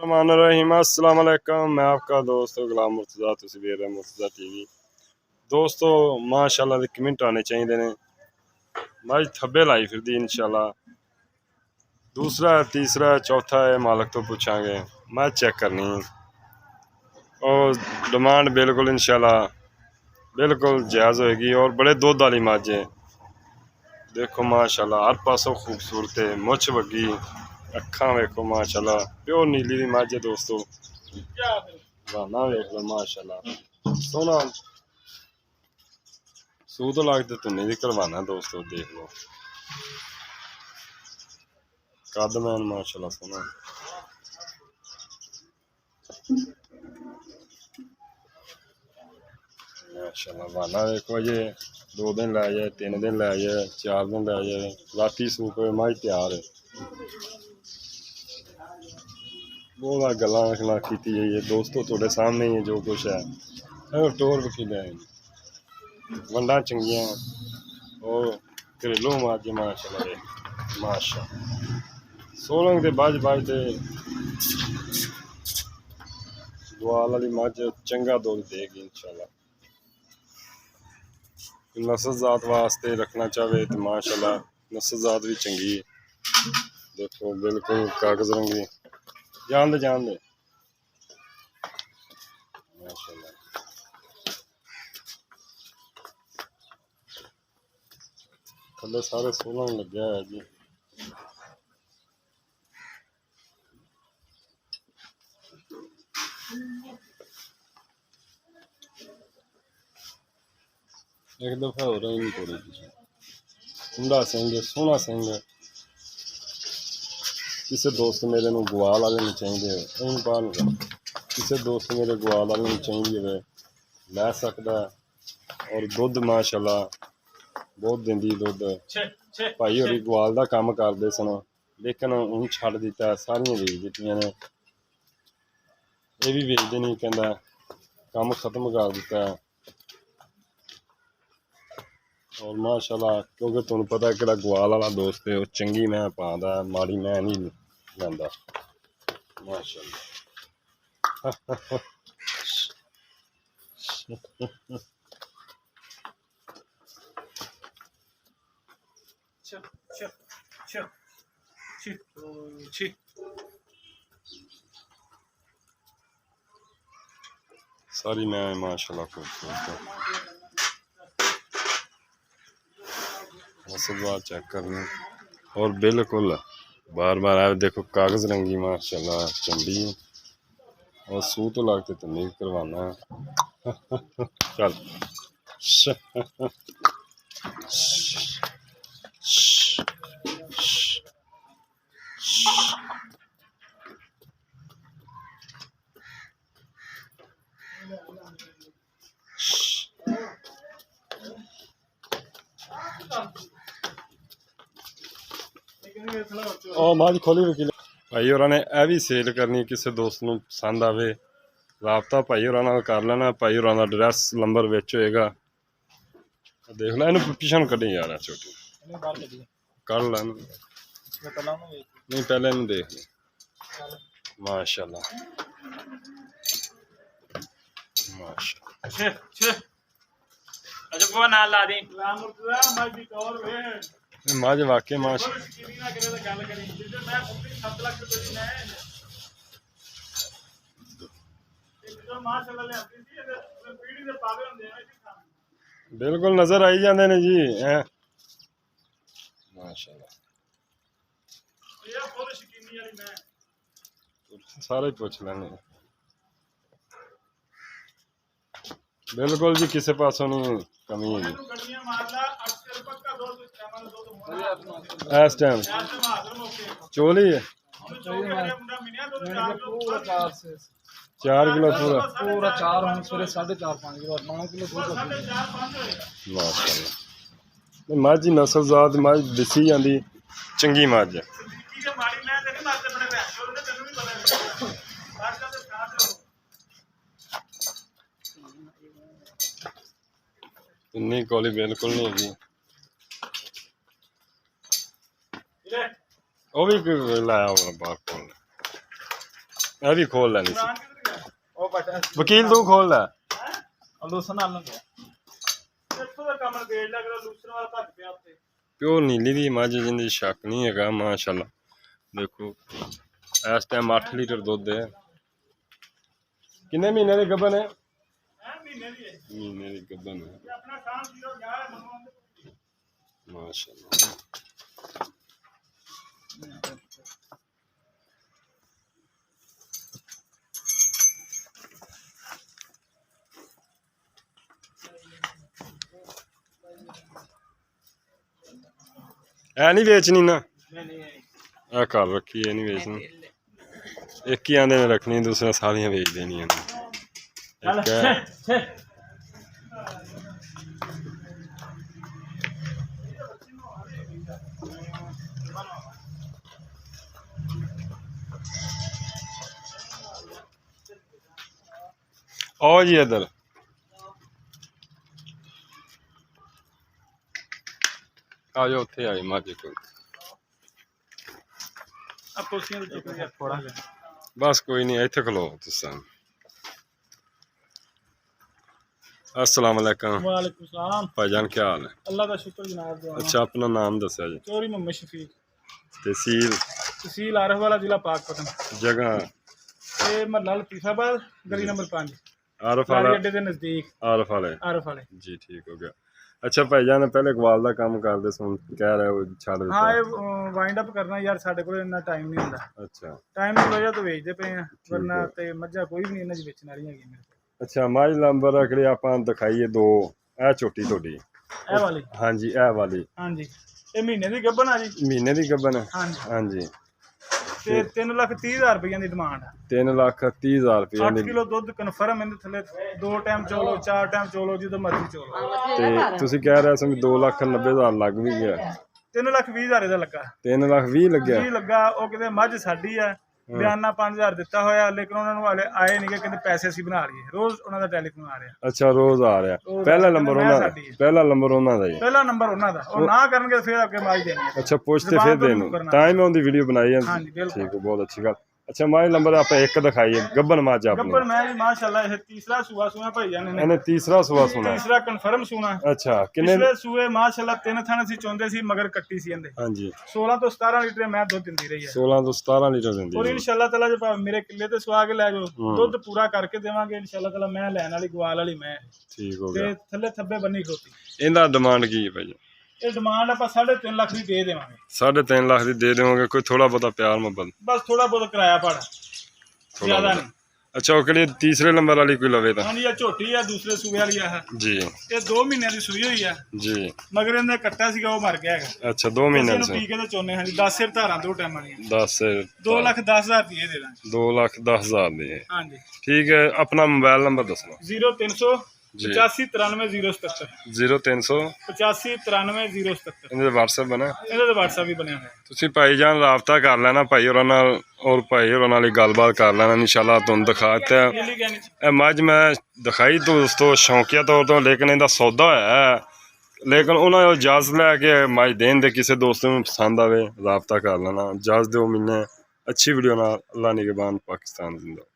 रहीम अस्सलाम वालेकुम। मैं आपका दोस्त गुलाम मुर्तज़ा, तुसीं देख रहे मुर्तज़ा टीवी। दोस्तों माशाल्लाह दे कमेंट आने चाहिए ने। मज थब्बे लाई फिरदी इंशाल्लाह। दूसरा तीसरा चौथा है मालक तो पूछांगे। मैं चेक करनी और डिमांड बिल्कुल इंशाल्लाह बिल्कुल जायज़ होएगी। और बड़े दुध वाली मज है। देखो माशाल्लाह हर पासों खूबसूरत है। मुछ वगी अखा वेखो माशाल्लाह प्योर नीली दी मज है दोस्तों। वाना वेख लो माशाल्लाह सोना सूद लगते तो नहीं करवाना दोस्तों। देख लो कद मैन माशाल्लाह सोना। माशाल्लाह वाना देखो ये 2 दिन लै जाए 3 दिन लै जाए 4 दिन लै जाए राती सूप मज तैयार है। बहुत गल्लां की जाइए दोस्तों थोड़े सामने ही है जो कुछ है। टोर वकील है वंडा चंगियां और घरेलू मज माशाल्लाह माशा सोलंग के बज बजते दुआल वाली मज चंगा दुध देगी इंशाल्लाह। नस्ल जात वास्ते रखना चाहे तो माशाल्लाह नस्ल जात भी चंगी है। देखो बिल्कुल कागज रंगी जान दे माशाल्लाह। थल्ले सारे सोलंग लग्या है जी। एक दफा हो रही थोड़ी कुंडा सिंह सोहना सिंह किसी दोस्त मेरे को गुआल वाले चाहिए किसी दोस्त मेरे गुआल वाले चाहिए लै सकता। और दुध माशाल्लाह बहुत दिंदी दुध। भाई होरी गुआल का काम करते सन लेकिन हूँ छड्ड दिता सारियां वेच दित्तियां ने। ये भी वेचते नहीं कहता काम खत्म कर दिता। और माशाल्लाह क्योंकि तुहानू पता है कि गुआल वाला दोस्त है वो चंगी मैं पाँदा माड़ी मैं नहीं लैंदा माशाल्लाह। सारी मैं माशाल्लाह खूबसूरत है। बार चेक करनी और बिल्कुल बार बार आए देखो कागज रंगी माशाल्लाह चंडी और सू तो लगते तो नहीं करवाना। चल मज खोली वकील भाई होर ने यह भी सेल करनी किसी दोस्त को पसंद आवे राबता भाई होर कर लेना। भाई होर का एड्रैस नंबर विच होएगा। देख लो इन पिछा कड्ढी जा रहा छोटी कढ़ ला नहीं पहले इन देख ले माशाल्लाह मज वाकई माशा बिल्कुल नजर आई जाते ने जी माशाल्लाह सारे पुछ लेने बिल्कुल जी किसी पासों नहीं कमी है जी इस टाइम चोली है 4 किलो पूरा 4 4.5 किलो 9 किलो माशाल्लाह मझ नस्ल जात मझ दिसी जाती चंगी मझ है। इन्नी कौली बिल्कुल नहीं है। वो भी लाया होगा बाहर खोल ਇਹ ਵੀ ਖੋਲ ਲੈਣੀ ਸੀ। ਇਮਰਾਨ ਕਿੱਧਰ ਗਿਆ? ਉਹ ਬਟਾ ਵਕੀਲ ਤੂੰ ਖੋਲ ਲੈ। ਲੂਸਨ ਨਾਲ ਗਿਆ ਇੱਥੋਂ ਦਾ ਕੰਮ ਵੇਚ ਲਿਆ ਕਰੋ, ਲੂਸਨ ਵਾਲਾ ਘੱਟ ਪਿਆ ਉੱਤੇ। ਪਿਓ ਨੀਲੀ ਦੀ ਮੱਝ ਜਿੰਦੀ ਸ਼ੱਕ ਨਹੀਂ ਹੈਗਾ ਮਾਸ਼ਾਅੱਲਾ। ਦੇਖੋ ਇਸ ਟਾਈਮ 8 ਲੀਟਰ ਦੁੱਧ ਹੈ। ਕਿੰਨੇ ਮਹੀਨੇ ਦੇ ਗੱਭਣ ਹੈ? ਮਹੀਨੇ ਦੀ ਹੈ, ਮਹੀਨੇ ਦੀ ਗੱਭਣ ਹੈ ਇਹ ਆਪਣਾ ਕੰਮ ਜ਼ੀਰੋ ਗਿਆ ਹੈ ਮੰਗਵਾਉਂਦੇ। ਮਾਸ਼ਾਅੱਲਾ। ਐ ਨਹੀਂ ਵੇਚਣੀ ਨਾ, नहीं ਇਹ ਘਰ ਰੱਖੀ ਇਹ ਨਹੀਂ ਵੇਚਣੀ। ਇੱਕ ਹੀ ਆਂਦੇ ਨੇ ਰੱਖਣੀ, ਦੂਸਰਾ ਸਾਰੀਆਂ ਵੇਚ ਦੇਣੀਆਂ ਨੇ। ਇੱਕ ਹੈ आओ जी इधर। आ जाओ उत्थे आए माजे को। अब कुर्सियां तो चुक लिया थोड़ा। बस कोई नहीं इत्थे खलो तुसां। अस्सलाम वालेकुम। वालेकुम सलाम। भाईजान क्या हाल है? अल्लाह का शुक्र जनाब। दुआ अच्छा अपना नाम दस्या जी। चोरी मोहम्मद शफीक, तहसील तहसील आरफ वाला, जिला पाकपतन। जगह ये महला लतीफाबाद, गली नंबर 5, आरफ वाला। अड्डे के नजदीक। आरफ वाले आरफ वाले जी ठीक हो गया। अच्छा भाईजान पहले गवाल का काम करते सुन कह रहे हो छड़ दिता। हाँ, ये वाइंड अप करना यार, साडे कोल इन्ना टाइम नहीं हुंदा। अच्छा टाइम की वजह तो वेचदे पे हैं, वरना ते मज्जा कोई भी नहीं इन्हां च बेचण वाली हैगी मेरे कोल। अच्छा माਝ नंबर अगले ਆਪਾਂ ਦਿਖਾਈਏ ਦੋ। ਇਹ ਝੋਟੀ ਤੁਹਾਡੀ ਇਹ ਵਾਲੀ? ਹਾਂਜੀ ਇਹ ਵਾਲੀ। ਹਾਂਜੀ, ਇਹ ਮਹੀਨੇ ਦੀ ਗੱਭਣ ਆ ਜੀ। ਮਹੀਨੇ ਦੀ ਗੱਭਣ ਹੈ? ਹਾਂਜੀ ਹਾਂਜੀ। ਤੇ 3,30,000 ਰੁਪਈਆਂ ਦੀ ਡਿਮਾਂਡ ਆ। 3,30,000 ਰੁਪਏ 8 ਕਿਲੋ ਦੁੱਧ ਕਨਫਰਮ ਇਹਦੇ ਥੱਲੇ, 2 ਟਾਈਮ ਚੋਲੋ, 4 ਟਾਈਮ ਚੋਲੋ, ਜਦੋਂ ਮਰਜ਼ੀ ਚੋਲੋ। ਤੇ ਤੁਸੀਂ ਕਹਿ ਰਹੇ ਸੀ 2,90,000 ਲੱਗ ਵੀ ਗਿਆ। 3,20,000 ਇਹਦਾ ਲੱਗਾ। 3,20,000 ਲੱਗਿਆ? ਜੀ ਲੱਗਾ। ਉਹ ਕਿਤੇ ਮੱਝ ਸਾਡੀ ਆ, ਬਿਆਨਾ 5,000 ਦਿੱਤਾ ਹੋਇਆ, ਲੇਕਿਨ ਉਹਨਾਂ ਨੂੰ ਹਾਲੇ ਆਏ ਨਹੀਂ ਕਿ ਕਹਿੰਦੇ ਪੈਸੇ ਅਸੀਂ ਬਣਾ ਲਈਏ। ਰੋਜ਼ ਉਹਨਾਂ ਦਾ ਟੈਲੀਫੋਨ ਆ ਰਿਹਾ। ਅੱਛਾ ਰੋਜ਼ ਆ ਰਿਹਾ। ਪਹਿਲਾ ਨੰਬਰ ਉਹਨਾਂ ਦਾ? ਪਹਿਲਾ ਨੰਬਰ ਉਹਨਾਂ ਦਾ ਹੀ? ਪਹਿਲਾ ਨੰਬਰ ਉਹਨਾਂ ਦਾ। ਉਹ ਨਾ ਕਰਨਗੇ ਫਿਰ ਅੱਗੇ ਮੱਝ ਦੇਣੀ ਹੈ। ਅੱਛਾ ਪੁੱਛਤੇ ਫਿਰ ਦੇਣ ਤਾਂ ਹੀ ਮੈਂ ਉਹਦੀ ਵੀਡੀਓ ਬਣਾਈ ਹੈ। ਹਾਂਜੀ ਬਿਲकुल ਠੀਕ ਹੈ, ਬਹੁਤ ਅੱਛੀ ਗੱਲ। अच्छा माਝ नंबर आप एक दिखाइए गब्बन माਝ अपनी। गब्बन मैं जी माशाल्लाह ये तीसरा सूआ सुना भाई जान ने। ਇਹਨੇ ਤੀਸਰਾ ਸੂਆ ਸੁਣਾ? तीसरा कन्फर्म सुना। अच्छा किन्ने पिछले सूए माशाल्लाह 3 ਥਣ ਸੀ ਚੋਂਦੇ ਸੀ, ਮਗਰ ਕੱਟੀ ਸੀ ਇਹਦੇ। ਹਾਂਜੀ 16 ਤੋਂ 17 ਲੀਟਰ ਮੈਂ ਦੁੱਧ ਦਿੰਦੀ ਰਹੀ ਹੈ। 16 ਤੋਂ 17 ਲੀਟਰ ਦਿੰਦੀ ਔਰ ਹੈ। ਇਨਸ਼ਾਅੱਲਾ ਤਾਲਾ ਜੇ ਭਾਵੇਂ ਮੇਰੇ ਕਿੱਲੇ ਤੇ ਸਵਾ ਕੇ ਲੈ ਜਾਓ, ਦੁੱਧ ਪੂਰਾ ਕਰਕੇ ਦੇਵਾਂਗੇ ਇਨਸ਼ਾਅੱਲਾ ਤਾਲਾ। ਮੈਂ ਲੈਣ ਵਾਲੀ ਗਵਾਲ ਵਾਲੀ ਮੈਂ ਠੀਕ ਹੋ ਗਿਆ। ਤੇ ਥੱਲੇ ਥੱਬੇ ਬੰਨੀ ਖੋਤੀ। ਇਹਦਾ ਡਿਮਾਂਡ ਕੀ ਹੈ ਭਾਈ? ਇਹ ਡਿਮਾਂਡ ਆਪਾਂ 3.5 ਲੱਖ ਦੀ ਦੇ ਦੇਵਾਂਗੇ। 3.5 ਲੱਖ ਦੀ ਦੇ ਦੇਵਾਂਗੇ। ਕੋਈ ਥੋੜਾ ਬਹੁਤਾ ਪਿਆਰ ਮੁਹੱਬਤ? ਬਸ ਥੋੜਾ ਬਹੁਤ ਕਿਰਾਇਆ ਪੜ, ਜ਼ਿਆਦਾ ਨਹੀਂ। ਅੱਛਾ ਉਹ ਕਿਹੜੀ ਤੀਸਰੇ ਨੰਬਰ ਵਾਲੀ ਕੋਈ ਲਵੇ ਤਾਂ? ਹਾਂਜੀ ਇਹ ਝੋਟੀ ਆ, ਦੂਸਰੇ ਸੂਏ ਵਾਲੀ ਆ ਜੀ। ਇਹ 2 ਮਹੀਨਿਆਂ ਦੀ ਸੂਈ ਹੋਈ ਆ ਜੀ। ਮਗਰ ਇਹਨੇ ਕੱਟਾ ਸੀਗਾ, ਉਹ ਮਰ ਗਿਆ ਹੈਗਾ। ਅੱਛਾ 2 ਮਹੀਨੇ ਇਹਨੂੰ ਸੇ ਪੀ ਕੇ ਤੇ ਚੋਨੇ। ਹਾਂਜੀ 10 ਸਿਰ ਧਾਰਾਂ 2 ਟਾਈਮਾਂ ਦੀਆਂ। 10 2,10,000 ਦੀ ਇਹ ਦੇ ਦਾਂਗੇ। 2,10,000 ਦੀ। ਹਾਂਜੀ ਠੀਕ ਹੈ। ਆਪਣਾ ਮੋਬਾਈਲ ਨੰਬਰ ਦੱਸਣਾ। 0300 ਜੀ 8593 077 0300 8593 077। ਇਹਦੇ WhatsApp ਬਣਾ? ਇਹਦਾ ਤਾਂ WhatsApp ਵੀ ਬਣਿਆ ਹੋਇਆ। ਤੁਸੀਂ ਭਾਈ ਜਾਨ ਰਾਬਤਾ ਕਰ ਲੈਣਾ ਭਾਈ ਹੋਰਾਂ ਨਾਲ, ਔਰ ਭਾਈ ਹੋਰਾਂ ਨਾਲ ਗੱਲਬਾਤ ਕਰ ਲੈਣਾ। ਇਨਸ਼ਾਅੱਲਾ ਤੁਹਾਨੂੰ ਦਿਖਾ ਦਿੱਤਾ ਦਿੱਲੀ ਕਹਿਣੀ ਇਹ ਮੱਝ ਮੈਂ ਦਿਖਾਈ ਦੋਸਤੋ ਸ਼ੌਂਕੀਆ ਤੌਰ ਤੋਂ, ਲੇਕਿਨ ਇਹਦਾ ਸੌਦਾ ਹੋਇਆ। ਲੇਕਿਨ ਉਹਨਾਂ ਨੂੰ ਇਜਾਜ਼ਤ ਲੈ ਕੇ ਮੱਝ ਦੇਣ ਦੇ, ਕਿਸੇ ਦੋਸਤ ਨੂੰ ਪਸੰਦ ਆਵੇ ਰਾਬਤਾ ਕਰ ਲੈਣਾ। ਇਜਾਜ਼ਤ ਦਿਓ। ਮੈਨੇ ਅੱਛੀ ਵੀਡੀਓ ਨਾਲ। ਅੱਲਾ ਨਿਗਹਿਬਾਨ ਪਾਕਿस्तान जिंदा।